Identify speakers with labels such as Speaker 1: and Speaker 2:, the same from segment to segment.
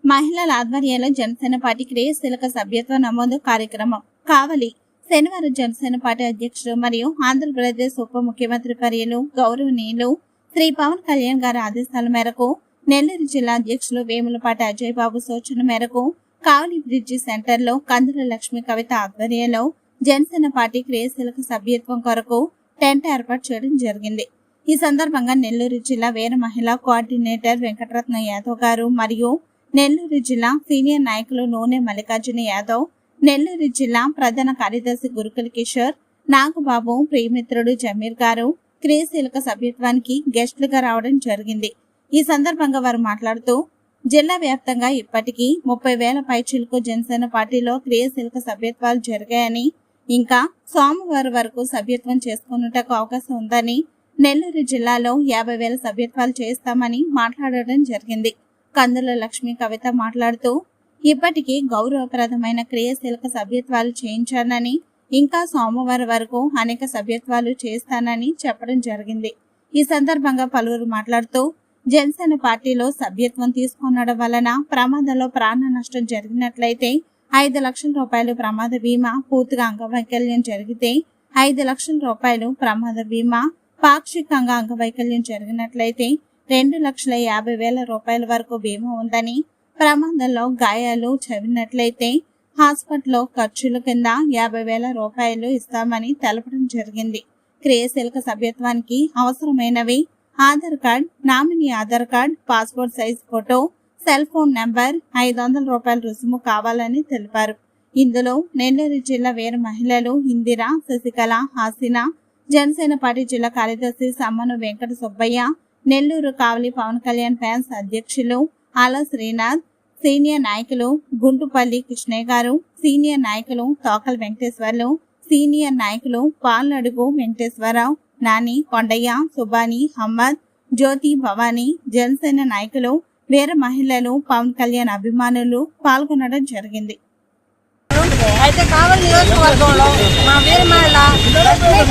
Speaker 1: మహిళల ఆధ్వర్యంలో జనసేన పార్టీ క్రియాశీలక సభ్యత్వ నమోదు కార్యక్రమం కావలి శనివారం జనసేన పార్టీ అధ్యక్షుడు మరియు ఆంధ్రప్రదేశ్ ఉప ముఖ్యమంత్రి వర్యులు గౌరవనీయులు శ్రీ పవన్ కళ్యాణ్ గారి ఆదేశాల మేరకు నెల్లూరు జిల్లా అధ్యక్షులు వేములపాటి అజయ్ బాబు సూచన మేరకు కావలి బ్రిడ్జి సెంటర్ లో కందుల లక్ష్మి కవిత ఆధ్వర్యంలో జనసేన పార్టీ క్రియాశీలక సభ్యత్వం కొరకు టెంట్ ఏర్పాటు చేయడం జరిగింది. ఈ సందర్భంగా నెల్లూరు జిల్లా వీర మహిళా కోఆర్డినేటర్ వెంకటరత్న యాదవ్ గారు మరియు నెల్లూరు జిల్లా సీనియర్ నాయకులు నూనె మల్లికార్జున యాదవ్, నెల్లూరు జిల్లా ప్రధాన కార్యదర్శి గురుకుల కిషోర్, నాగబాబు, ప్రియమిత్రుడు జమీర్ గారు క్రియాశీలక సభ్యత్వానికి గెస్టులుగా రావడం జరిగింది. ఈ సందర్భంగా వారు మాట్లాడుతూ జిల్లా వ్యాప్తంగా ఇప్పటికీ 30,000 పైచిలకు జనసేన పార్టీలో క్రియాశీలక సభ్యత్వాలు జరిగాయని, ఇంకా సోమవారం వరకు సభ్యత్వం చేసుకున్నటకు అవకాశం ఉందని, నెల్లూరు జిల్లాలో 50,000 సభ్యత్వాలు చేస్తామని మాట్లాడడం జరిగింది. కందుల లక్ష్మి కవిత మాట్లాడుతూ ఇప్పటికీ గౌరవప్రదమైన క్రియాశీలక సభ్యత్వాలు చేయించానని, ఇంకా సోమవారం వరకు అనేక సభ్యత్వాలు చేస్తానని చెప్పడం జరిగింది. ఈ సందర్భంగా పలువురు మాట్లాడుతూ జనసేన పార్టీలో సభ్యత్వం తీసుకునడం వలన ప్రమాదంలో ప్రాణ నష్టం జరిగినట్లయితే 5 లక్షల రూపాయలు ప్రమాద బీమా, పూర్తిగా అంగవైకల్యం జరిగితే 5 లక్షల రూపాయలు ప్రమాద బీమా, పాక్షికంగా అంగవైకల్యం జరిగినట్లయితే 2,50,000 రూపాయల వరకు బీమా ఉందని, ప్రమాదంలో గాయాలు చవినట్లయితే హాస్పిటల్లో ఖర్చుల కింద 50,000 రూపాయలు ఇస్తామని తెలపడం జరిగింది. క్రియాశీలక సభ్యత్వానికి అవసరమైనవి Aadhaar card, nominee Aadhaar card, passport size photo, cell phone number, 500 రూపాయల రుసుము కావాలని తెలిపారు. ఇందులో నెల్లూరు జిల్లా వీర మహిళలు ఇందిర, శశికళ, హాసినా, జనసేన పార్టీ జిల్లా కార్యదర్శి సమ్మను వెంకట సుబ్బయ్య, నెల్లూరు కావలి పవన్ కళ్యాణ్ ఫ్యాన్స్ అధ్యక్షులు ఆల శ్రీనాథ్, సీనియర్ నాయకులు గుంటుపల్లి కృష్ణయ్య గారు, సీనియర్ నాయకులు తోకల్ వెంకటేశ్వర్లు, సీనియర్ నాయకులు పాలడుగు వెంకటేశ్వరరావు, నాని, కొండయ్య, సుబాని, హమ్మద్, జ్యోతి, భవానీ, జనసేన నాయకులు, వీర మహిళలు, పవన్ కళ్యాణ్ అభిమానులు పాల్గొనడం జరిగింది.
Speaker 2: అయితే కావలి నియోజకవర్గంలో మా వీర మహిళ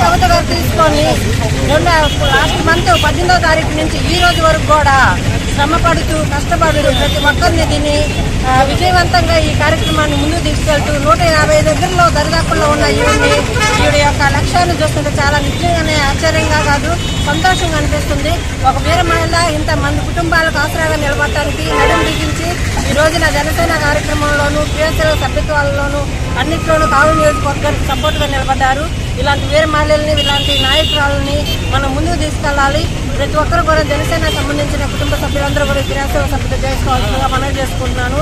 Speaker 2: కవిత గారు తీసుకొని లాస్ట్ మంత్ 18వ తారీఖు నుంచి ఈ రోజు వరకు కూడా శ్రమ పడుతూ కష్టపడుతూ ప్రతి ఒక్కరిని దీన్ని విజయవంతంగా ఈ కార్యక్రమాన్ని ముందుకు తీసుకెళ్తూ 150 దగ్గరలో దరిదాపుల్లో ఉన్న ఈవిడ యొక్క లక్ష్యాన్ని చూస్తుంటే చాలా నిజంగానే ఆశ్చర్యంగా కాదు సంతోషంగా అనిపిస్తుంది. ఒక వీర మహిళ ఇంతమంది కుటుంబాలకు ఆసరాగా నిలబడటానికి నడుము బిగించి ఈ రోజున జనసేన కార్యక్రమంలోనూ క్రియాశీలక సభ్యత్వాలలోనూ అన్నింటిలోనూ కావలి నియోజకవర్గానికి సపోర్ట్గా నిలబడ్డారు. ఇలాంటి వీర మహిళల్ని, ఇలాంటి నాయకురాలని మనం ముందుకు తీసుకెళ్లాలి. ప్రతి ఒక్కరు కూడా జనసేన సంబంధించిన కుటుంబ సభ్యులందరూ కూడా క్రియాశీలక సభ్యత చేసుకోవాల్సిందిగా మనవి చేసుకుంటున్నాను.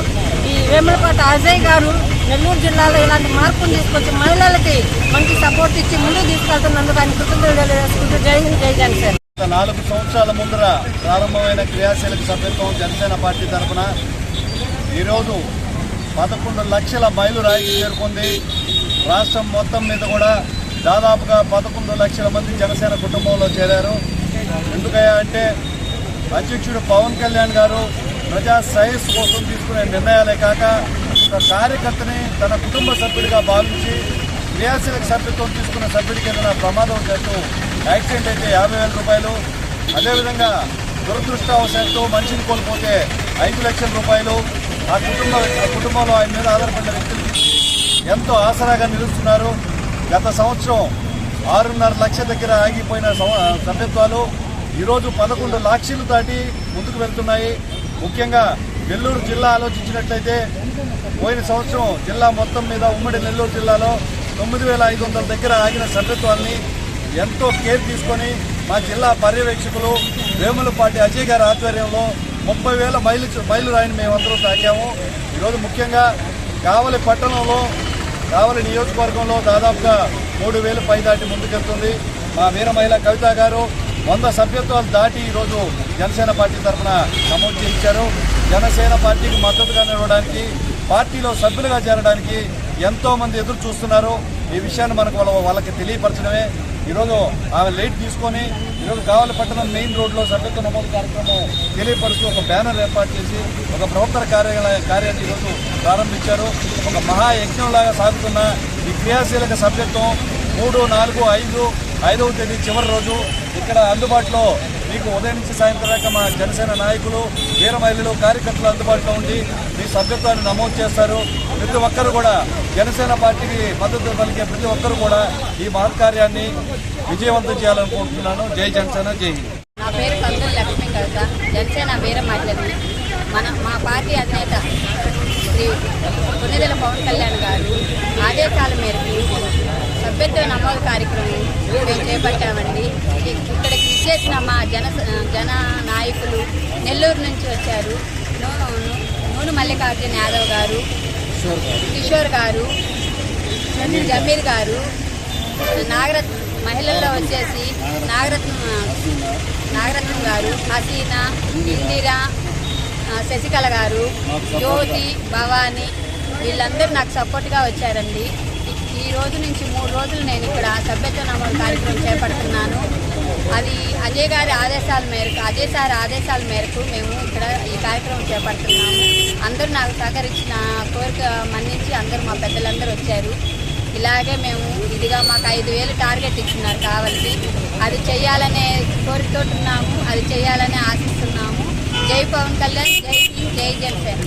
Speaker 2: ఈ వేములపాటి అజయ్ గారు నెల్లూరు జిల్లాలో ఇలాంటి మార్పును తీసుకొచ్చి మహిళలకి మంచి సపోర్ట్ ఇచ్చి ముందుకు తీసుకెళ్తున్నందుకు ఆయన కృతజ్ఞతలు తెలియజేసుకుంటూ జై హింద్, జై జనసేన.
Speaker 3: 4 సంవత్సరాల ముందర ప్రారంభమైన క్రియాశీలక సభ్యత్వం జనసేన పార్టీ తరఫున ఈరోజు 11 లక్షల మైలురాయికి చేరుకుంది. రాష్ట్రం మొత్తం మీద కూడా దాదాపుగా 11 లక్షల మంది జనసేన కుటుంబంలో చేరారు. ఎందుకయ్యా అంటే అధ్యక్షుడు పవన్ కళ్యాణ్ గారు ప్రజా శ్రేయస్సు కోసం తీసుకునే నిర్ణయాలే కాక ఒక కార్యకర్తని తన కుటుంబ సభ్యుడిగా భావించి క్రియాశీలక సభ్యత్వం తీసుకున్న సభ్యుడికి ఏదైనా ప్రమాదం చేస్తూ యాక్సిడెంట్ అయితే 50,000 రూపాయలు, అదేవిధంగా దురదృష్టవశాత్తు మనిషిని కోల్పోతే 5 లక్షల రూపాయలు ఆ కుటుంబంలో ఆయన మీద ఆధారపడిన వ్యక్తులకి ఎంతో ఆసరాగా నిలుస్తున్నారు. గత సంవత్సరం 6.5 లక్షల దగ్గర ఆగిపోయిన సభ్యత్వాలు ఈరోజు 11 లక్షలు దాటి ముందుకు వెళ్తున్నాయి. ముఖ్యంగా నెల్లూరు జిల్లా ఆలోచించినట్లయితే పోయిన సంవత్సరం జిల్లా మొత్తం మీద ఉమ్మడి నెల్లూరు జిల్లాలో 9,500 దగ్గర ఆగిన సభ్యత్వాన్ని ఎంతో కేర్ తీసుకొని మా జిల్లా పర్యవేక్షకులు వేములపాటి అజయ్ గారి ఆధ్వర్యంలో 30,000 మైలురాయిని మేమందరూ తాకాము. ఈరోజు ముఖ్యంగా కావలి పట్టణంలో, కావలి నియోజకవర్గంలో దాదాపుగా 3,000 పై దాటి ముందుకెళ్తుంది. మా వీర మహిళ కవిత గారు 100 సభ్యత్వాలు దాటి ఈరోజు జనసేన పార్టీ తరఫున నమోదు చేయించారు. జనసేన పార్టీకి మద్దతుగా నిలవడానికి, పార్టీలో సభ్యులుగా చేరడానికి ఎంతోమంది ఎదురు చూస్తున్నారు. ఈ విషయాన్ని మనకు వాళ్ళకి తెలియపరచడమే ఈరోజు ఆమె లైట్ తీసుకొని ఈరోజు కావలి పట్టణం మెయిన్ రోడ్లో సభ్యత్వ నమోదు కార్యక్రమం తెలియపరుస్తూ ఒక బ్యానర్ ఏర్పాటు చేసి ఒక ప్రవర్తన కార్యాన్ని ఈరోజు ప్రారంభించారు. ఒక మహాయజ్ఞంలాగా సాగుతున్న ఈ క్రియాశీలక సభ్యత్వం 3, 4, 5వ తేదీ చివరి రోజు ఇక్కడ అందుబాటులో మీకు ఉదయం నుంచి సాయంత్రం దాకా మా జనసేన నాయకులు, వీర మహిళలు, కార్యకర్తలు అందుబాటులో ఉండి మీ సభ్యత్వాన్ని నమోదు చేస్తారు. ప్రతి ఒక్కరు కూడా జనసేన పార్టీకి మద్దతు పలికే ప్రతి ఒక్కరు కూడా ఈ మహత్కార్యాన్ని విజయవంతం చేయాలనుకుంటున్నాను. జై జనసేన, జై హింద్.
Speaker 4: నా పేరు కందుల లక్ష్మీ కవిత, జనసేన వీర మహిళని. మా పార్టీ అధినేత శ్రీ కొన్నిదెల పవన్ కళ్యాణ్ గారు ఆదేశాల మేరకు సభ్యత్వ నమోదు కార్యక్రమం మేము చేపట్టామండి. ఇక్కడికి ఇచ్చేసిన మా జన నాయకులు నెల్లూరు నుంచి వచ్చారు. నూనె మల్లికార్జున యాదవ్ గారు, కిషోర్ గారు, జమీర్ గారు, నాగరత్న మహిళల్లో వచ్చేసి నాగరత్నం గారు, హసీనా, ఇందిరా, శశికళ గారు, జ్యోతి, భవాని వీళ్ళందరూ నాకు సపోర్ట్గా వచ్చారండి. ఈ రోజు నుంచి 3 రోజులు నేను ఇక్కడ సభ్యత్వ నమోదు కార్యక్రమం చేపడుతున్నాను. అది అజయ్ సార్ ఆదేశాల మేరకు మేము ఇక్కడ ఈ కార్యక్రమం చేపడుతున్నాము. అందరూ నాకు సహకరించిన కోరిక మన్నించి అందరూ మా పెద్దలందరూ వచ్చారు. ఇలాగే మేము ఇదిగా మాకు 5,000 టార్గెట్ ఇచ్చినారు కావాల్సి. అది చేయాలనే కోరికతో ఉన్నాము, అది చేయాలనే ఆశిస్తున్నాము. జై పవన్ కళ్యాణ్, జై హింద్, జై జనసేన.